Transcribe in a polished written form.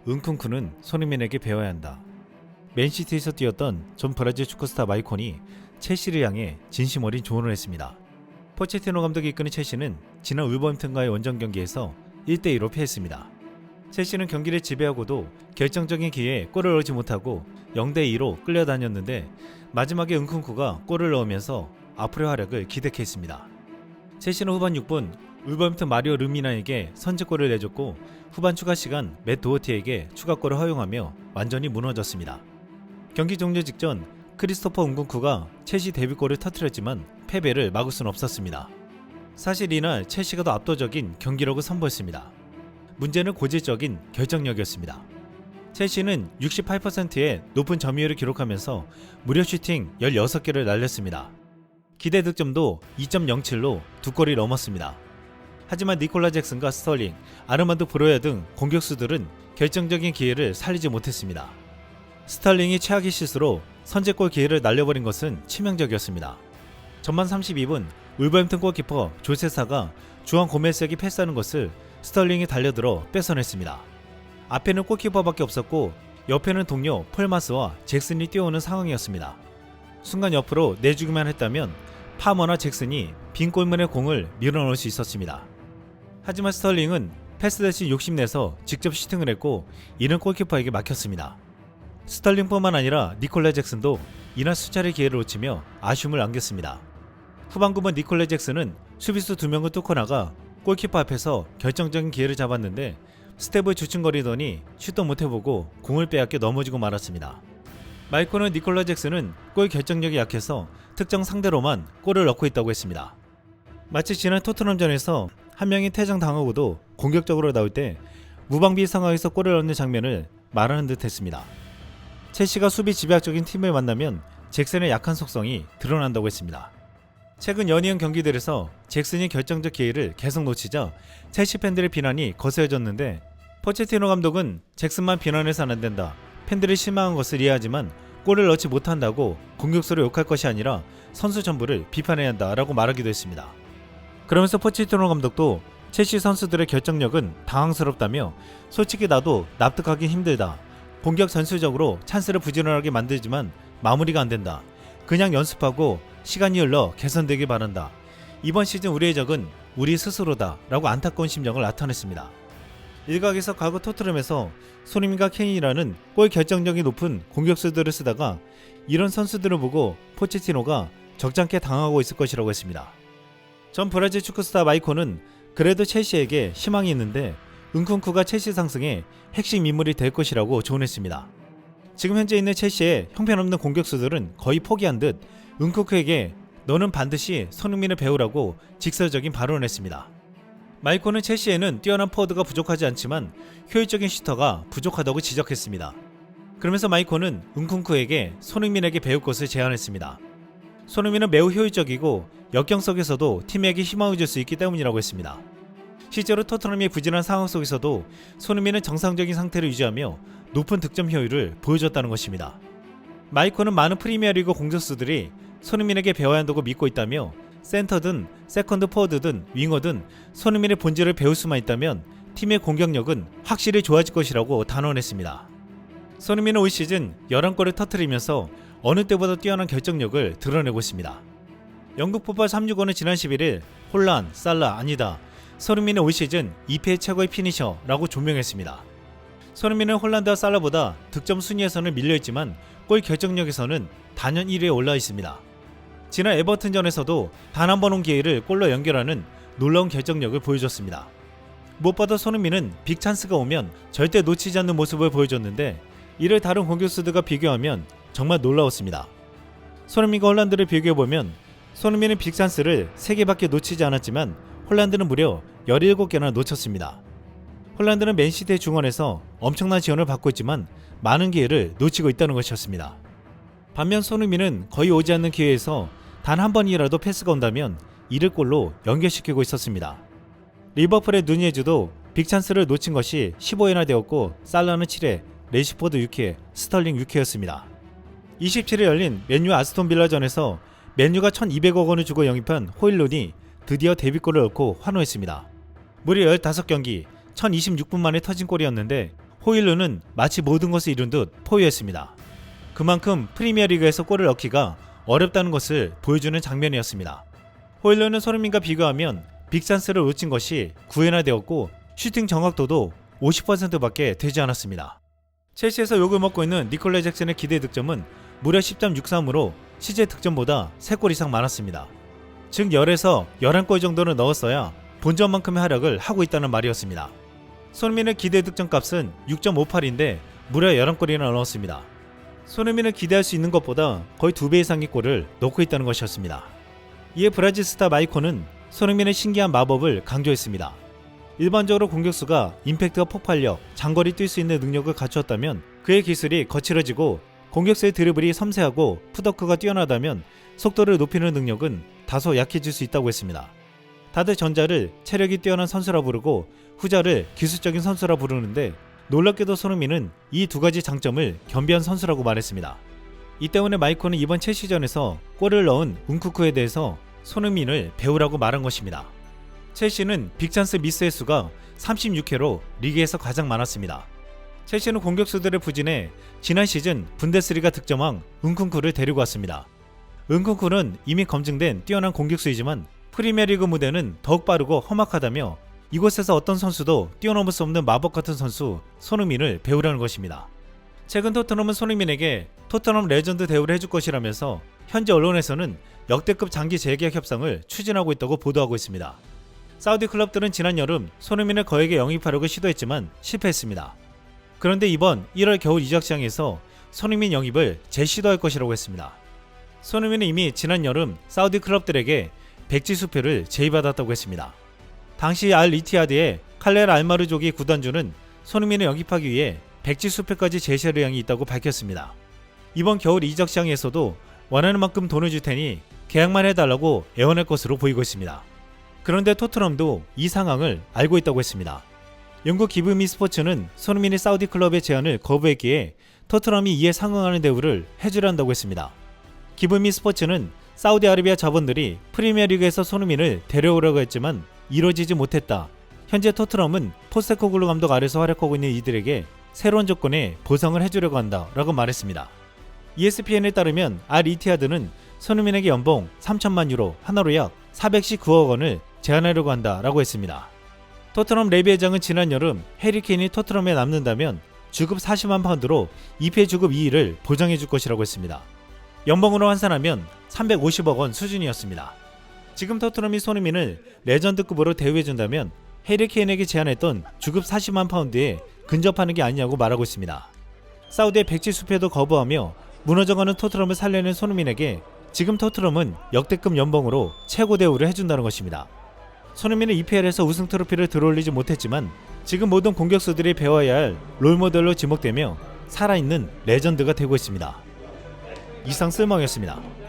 은쿤쿠는 손흥민에게 배워야 한다. 맨시티에서 뛰었던 전 브라질 축구스타 마이콘이 첼시를 향해 진심 어린 조언을 했습니다. 포체티노 감독이 이끄는 첼시는 지난 울버햄튼과의 원정 경기에서 1대2로 패했습니다. 첼시는 경기를 지배하고도 결정적인 기회에 골을 넣지 못하고 0대2로 끌려다녔는데 마지막에 은쿤쿠가 골을 넣으면서 앞으로의 활약을 기대케 했습니다. 첼시는 후반 6분 울버햄튼 마리오 르미나에게 선제골을 내줬고 후반 추가 시간 맷 도어티에게 추가골을 허용하며 완전히 무너졌습니다. 경기 종료 직전 크리스토퍼 은쿤쿠가 첼시 데뷔골을 터뜨렸지만 패배를 막을 수는 없었습니다. 사실 이날 첼시가 더 압도적인 경기력을 선보였습니다. 문제는 고질적인 결정력이었습니다. 첼시는 68%의 높은 점유율을 기록하면서 무려 슈팅 16개를 날렸습니다. 기대 득점도 2.07로 두 골이 넘었습니다. 하지만 니콜라 잭슨과 스털링, 아르만도 브로야 등 공격수들은 결정적인 기회를 살리지 못했습니다. 스털링이 최악의 실수로 선제골 기회를 날려버린 것은 치명적이었습니다. 전반 32분 울버햄튼 골키퍼 조세사가 주앙 고메스에게 패스하는 것을 스털링이 달려들어 뺏어냈습니다. 앞에는 골키퍼밖에 없었고 옆에는 동료 폴마스와 잭슨이 뛰어오는 상황이었습니다. 순간 옆으로 내주기만 했다면 파머나 잭슨이 빈 골문에 공을 밀어넣을 수 있었습니다. 하지만 스털링은 패스 대신 욕심내서 직접 슈팅을 했고 이는 골키퍼에게 막혔습니다. 스털링뿐만 아니라 니콜라 잭슨도 이날 수차례 기회를 놓치며 아쉬움을 안겼습니다. 후반 9분 니콜라 잭슨은 수비수 2명을 뚫고 나가 골키퍼 앞에서 결정적인 기회를 잡았는데 스텝을 주춤거리더니 슛도 못해보고 공을 빼앗겨 넘어지고 말았습니다. 마이코는 니콜라 잭슨은 골 결정력이 약해서 특정 상대로만 골을 넣고 있다고 했습니다. 마치 지난 토트넘전에서 한 명이 퇴장당하고도 공격적으로 나올 때 무방비 상황에서 골을 넣는 장면을 말하는 듯 했습니다. 첼시가 수비 집약적인 팀을 만나면 잭슨의 약한 속성이 드러난다고 했습니다. 최근 연이은 경기들에서 잭슨이 결정적 기회를 계속 놓치자 첼시 팬들의 비난이 거세져졌는데 포체티노 감독은 잭슨만 비난해서는 안 된다. 팬들이 실망한 것을 이해하지만 골을 넣지 못한다고 공격수를 욕할 것이 아니라 선수 전부를 비판해야 한다라고 말하기도 했습니다. 그러면서 포체티노 감독도 첼시 선수들의 결정력은 당황스럽다며 솔직히 나도 납득하기 힘들다. 공격 전술적으로 찬스를 부지런하게 만들지만 마무리가 안 된다. 그냥 연습하고 시간이 흘러 개선되길 바란다. 이번 시즌 우리의 적은 우리 스스로다 라고 안타까운 심정을 나타냈습니다. 일각에서 과거 토트넘에서 손흥민과 케인이라는 골 결정력이 높은 공격수들을 쓰다가 이런 선수들을 보고 포체티노가 적잖게 당하고 있을 것이라고 했습니다. 전 브라질 축구스타 마이코는 그래도 첼시에게 희망이 있는데 은쿤쿠가 첼시 상승의 핵심 인물이 될 것이라고 조언했습니다. 지금 현재 있는 첼시의 형편없는 공격수들은 거의 포기한 듯 은쿠쿠에게 너는 반드시 손흥민을 배우라고 직설적인 발언을 했습니다. 마이코는 첼시에는 뛰어난 포워드가 부족하지 않지만 효율적인 슈터가 부족하다고 지적했습니다. 그러면서 마이코는 은쿤쿠에게 손흥민에게 배울 것을 제안했습니다. 손흥민은 매우 효율적이고 역경 속에서도 팀에게 희망을 줄 수 있기 때문이라고 했습니다. 실제로 토트넘이 부진한 상황 속에서도 손흥민은 정상적인 상태를 유지하며 높은 득점 효율을 보여줬다는 것입니다. 마이코는 많은 프리미어리그 공격수들이 손흥민에게 배워야 한다고 믿고 있다며 센터든 세컨드 포워드든 윙어든 손흥민의 본질을 배울 수만 있다면 팀의 공격력은 확실히 좋아질 것이라고 단언했습니다. 손흥민은 올 시즌 11골을 터뜨리면서 어느 때보다 뛰어난 결정력을 드러내고 있습니다. 영국 풋볼 365는 지난 11일 홀란, 살라 아니다. 손흥민은 올 시즌 EPL 최고의 피니셔라고 조명했습니다. 손흥민은 홀란드와 살라보다 득점 순위에서는 밀려있지만 골 결정력에서는 단연 1위에 올라 있습니다. 지난 에버튼전에서도 단 한 번 온 기회를 골로 연결하는 놀라운 결정력을 보여줬습니다. 무엇보다 손흥민은 빅찬스가 오면 절대 놓치지 않는 모습을 보여줬는데 이를 다른 공격수들과 비교하면 정말 놀라웠습니다. 손흥민과 홀란드를 비교해보면 손흥민은 빅찬스를 3개밖에 놓치지 않았지만 홀란드는 무려 17개나 놓쳤습니다. 홀란드는 맨시티의 중원에서 엄청난 지원을 받고 있지만 많은 기회를 놓치고 있다는 것이었습니다. 반면 손흥민은 거의 오지 않는 기회에서 단 한 번이라도 패스가 온다면 이를 골로 연결시키고 있었습니다. 리버풀의 누니에즈도 빅찬스를 놓친 것이 15회나 되었고 살라는 7회, 레시포드 6회, 스털링 6회였습니다. 27일 열린 맨유 아스톤빌라전에서 맨유가 1200억 원을 주고 영입한 호일룬이 드디어 데뷔골을 넣고 환호했습니다. 무려 15경기 1026분 만에 터진 골이었는데 호일루는 마치 모든 것을 이룬 듯 포효했습니다. 그만큼 프리미어리그에서 골을 넣기가 어렵다는 것을 보여주는 장면이었습니다. 호일루는 손흥민과 비교하면 빅찬스를 놓친 것이 9회나 되었고 슈팅 정확도도 50%밖에 되지 않았습니다. 첼시에서 욕을 먹고 있는 니콜라 잭슨의 기대 득점은 무려 10.63으로 시제 득점보다 3골 이상 많았습니다. 즉 10에서 11골 정도는 넣었어야 본전만큼의 활약을 하고 있다는 말이었습니다. 손흥민의 기대 득점 값은 6.58인데 무려 11골이나 넣었습니다. 손흥민을 기대할 수 있는 것보다 거의 2배 이상의 골을 넣고 있다는 것이었습니다. 이에 브라질 스타 마이콘은 손흥민의 신기한 마법을 강조했습니다. 일반적으로 공격수가 임팩트와 폭발력, 장거리 뛸 수 있는 능력을 갖추었다면 그의 기술이 거칠어지고 공격수의 드리블이 섬세하고 풋워크가 뛰어나다면 속도를 높이는 능력은 다소 약해질 수 있다고 했습니다. 다들 전자를 체력이 뛰어난 선수라 부르고 후자를 기술적인 선수라 부르는데 놀랍게도 손흥민은 이 두 가지 장점을 겸비한 선수라고 말했습니다. 이 때문에 마이콘은 이번 첼시전에서 골을 넣은 운쿠쿠에 대해서 손흥민을 배우라고 말한 것입니다. 첼시는 빅찬스 미스의 수가 36회로 리그에서 가장 많았습니다. 첼시는 공격수들의 부진에 지난 시즌 분데스리가 득점왕 은쿤쿠를 데리고 왔습니다. 은쿤쿠는 이미 검증된 뛰어난 공격수이지만 프리미어리그 무대는 더욱 빠르고 험악하다며 이곳에서 어떤 선수도 뛰어넘을 수 없는 마법 같은 선수 손흥민을 배우라는 것입니다. 최근 토트넘은 손흥민에게 토트넘 레전드 대우를 해줄 것이라면서 현지 언론에서는 역대급 장기 재계약 협상을 추진하고 있다고 보도하고 있습니다. 사우디 클럽들은 지난 여름 손흥민을 거액에 영입하려고 시도했지만 실패했습니다. 그런데 이번 1월 겨울 이적 시장에서 손흥민 영입을 재시도할 것이라고 했습니다. 손흥민은 이미 지난 여름 사우디 클럽들에게 백지 수표를 제의받았다고 했습니다. 당시 알 이티하드의 칼레르 알마르족이 구단주는 손흥민을 영입하기 위해 백지 수표까지 제시할 의향이 있다고 밝혔습니다. 이번 겨울 이적 시장에서도 원하는 만큼 돈을 줄 테니 계약만 해달라고 애원할 것으로 보이고 있습니다. 그런데 토트넘도 이 상황을 알고 있다고 했습니다. 영국 기브미 스포츠는 손흥민이 사우디 클럽의 제안을 거부했기에 토트넘이 이에 상응하는 대우를 해주려 한다고 했습니다. 기브미 스포츠는 사우디아라비아 자본들이 프리미어리그에서 손흥민을 데려오려고 했지만 이뤄지지 못했다. 현재 토트넘은 포스테코글루 감독 아래서 활약하고 있는 이들에게 새로운 조건에 보상을 해주려고 한다 라고 말했습니다. ESPN에 따르면 알 이티하드는 손흥민에게 연봉 3천만 유로, 하나로 약 419억 원을 제안하려고 한다라고 했습니다. 토트넘 레비 회장은 지난 여름 해리 케인이 토트넘에 남는다면 주급 40만 파운드로 EPL 주급 2위를 보장해줄 것이라고 했습니다. 연봉으로 환산하면 350억 원 수준이었습니다. 지금 토트넘이 손흥민을 레전드급으로 대우해준다면 해리 케인에게 제안했던 주급 40만 파운드에 근접하는 게 아니냐고 말하고 있습니다. 사우디의 백지 수표도 거부하며 무너져가는 토트넘을 살려낸 손흥민에게 지금 토트넘은 역대급 연봉으로 최고 대우를 해준다는 것입니다. 손흥민은 EPL에서 우승 트로피를 들어올리지 못했지만 지금 모든 공격수들이 배워야 할 롤모델로 지목되며 살아있는 레전드가 되고 있습니다. 이상 쓸멍이었습니다.